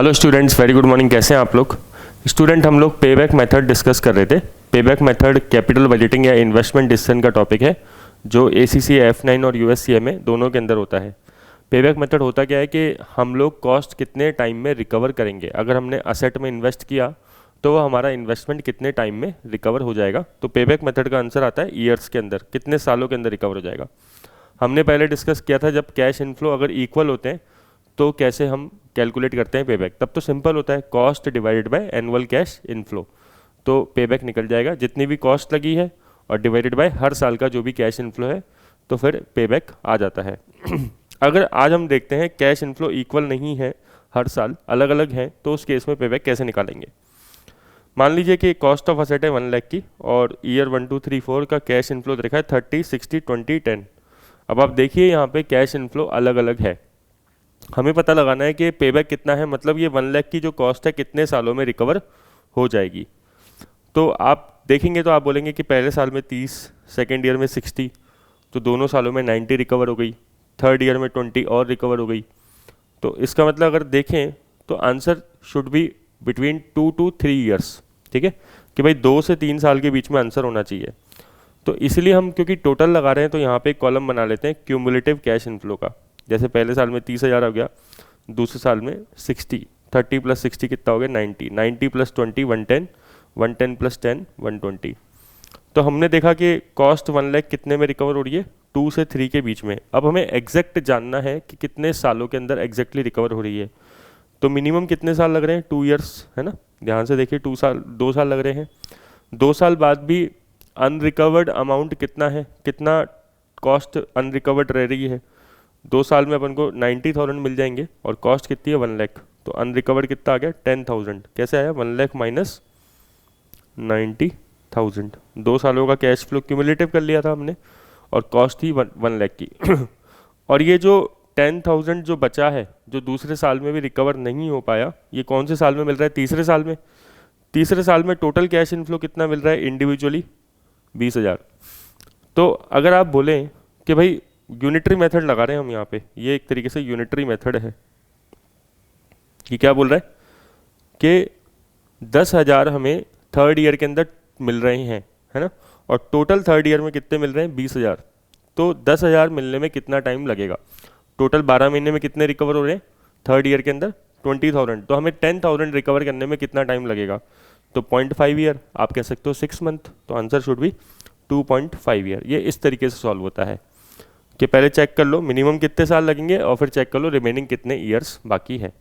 Hello students, very good morning. कैसे हैं आप लोग? स्टूडेंट, हम लोग पेबैक मेथड डिस्कस कर रहे थे। पेबैक मेथड कैपिटल बजटिंग या इन्वेस्टमेंट डिसीजन का टॉपिक है जो ACCA F9 और USCA में दोनों के अंदर होता है। पेबैक मेथड होता क्या है कि हम लोग कॉस्ट कितने टाइम में रिकवर करेंगे। अगर हमने असेट में इन्वेस्ट किया तो वो हमारा इन्वेस्टमेंट कितने टाइम में रिकवर हो जाएगा। तो पेबैक मेथड का आंसर आता है ईयर्स के अंदर, कितने सालों के अंदर रिकवर हो जाएगा। हमने पहले डिस्कस किया था जब कैश इनफ्लो अगर इक्वल होते हैं तो कैसे हम कैलकुलेट करते हैं पेबैक। तब तो सिंपल होता है, cost divided by annual cash inflow, तो पेबैक निकल जाएगा जितनी भी कॉस्ट लगी है और डिवाइडेड बाय हर साल का जो भी कैश इनफ्लो है, तो फिर पेबैक आ जाता है। अगर आज हम देखते हैं कैश इनफ्लो इक्वल नहीं है, हर साल अलग अलग है, तो उस केस में पेबैक कैसे निकालेंगे। मान लीजिए कि कॉस्ट ऑफ असेट है 1 लाख की और ईयर 1 2 3 4 का कैश इनफ्लो देखा है 30 60 20 10। अब आप देखिए यहाँ पे कैश इनफ्लो अलग अलग है। हमें पता लगाना है कि पेबैक कितना है, मतलब ये 1 लाख की जो कॉस्ट है कितने सालों में रिकवर हो जाएगी। तो आप देखेंगे तो आप बोलेंगे कि पहले साल में 30, सेकेंड ईयर में 60, तो दोनों सालों में 90 रिकवर हो गई, थर्ड ईयर में 20 और रिकवर हो गई। तो इसका मतलब अगर देखें तो answer should be between 2 to 3 years. ठीक है कि भाई 2 से 3 साल के बीच में आंसर होना चाहिए। तो इसलिए हम क्योंकि टोटल लगा रहे हैं तो यहाँ पे एक कॉलम बना लेते हैं क्यूमुलेटिव कैश इनफ्लो का। जैसे पहले साल में 30,000 हो गया, दूसरे साल में 60, 30 + 60 कितना हो गया 90, 90 + 20 110, 110 + 10 120। तो हमने देखा कि कॉस्ट 1 लाख कितने में रिकवर हो रही है, 2 से 3 के बीच में। अब हमें एग्जैक्ट जानना है कि कितने सालों के अंदर एग्जैक्टली रिकवर हो रही है। तो मिनिमम कितने साल लग रहे हैं, 2 ईयर्स है ना। ध्यान से देखिए 2 साल लग रहे हैं। 2 साल बाद भी अनरिकवर्ड अमाउंट कितना है, कितना कॉस्ट अनरिकवर्ड रह रही है। 2 साल में अपन को 90,000 मिल जाएंगे और कॉस्ट कितनी है 1 लाख, तो अनरिकवर्ड कितना आ गया 10,000। कैसे आया 1 लाख माइनस 90,000। 2 सालों का कैश फ्लो क्यूमुलेटिव कर लिया था हमने और कॉस्ट थी 1 लाख की। और ये जो 10,000 जो बचा है, जो दूसरे साल में भी रिकवर नहीं हो पाया, ये कौन से साल में मिल रहा है, तीसरे साल में। तीसरे साल में टोटल कैश इनफ्लो कितना मिल रहा है इंडिविजुअली 20,000। तो अगर आप बोलें कि भाई यूनिटरी मेथड लगा रहे हैं हम यहाँ पे, ये एक तरीके से यूनिटरी मेथड है। ये क्या बोल रहा है कि 10,000 हमें थर्ड ईयर के अंदर मिल रहे हैं, है ना, और टोटल थर्ड ईयर में कितने मिल रहे हैं 20,000। तो 10,000 मिलने में कितना टाइम लगेगा। टोटल 12 महीने में कितने रिकवर हो रहे हैं थर्ड ईयर के अंदर 20,000। तो हमें 10,000 रिकवर करने में कितना टाइम लगेगा, तो 0.5 ईयर, आप कह सकते हो 6 मंथ। तो आंसर शुड बी 2.5 ईयर। ये इस तरीके से सॉल्व होता है कि पहले चेक कर लो मिनिमम कितने साल लगेंगे और फिर चेक कर लो रिमेनिंग कितने ईयर्स बाकी है।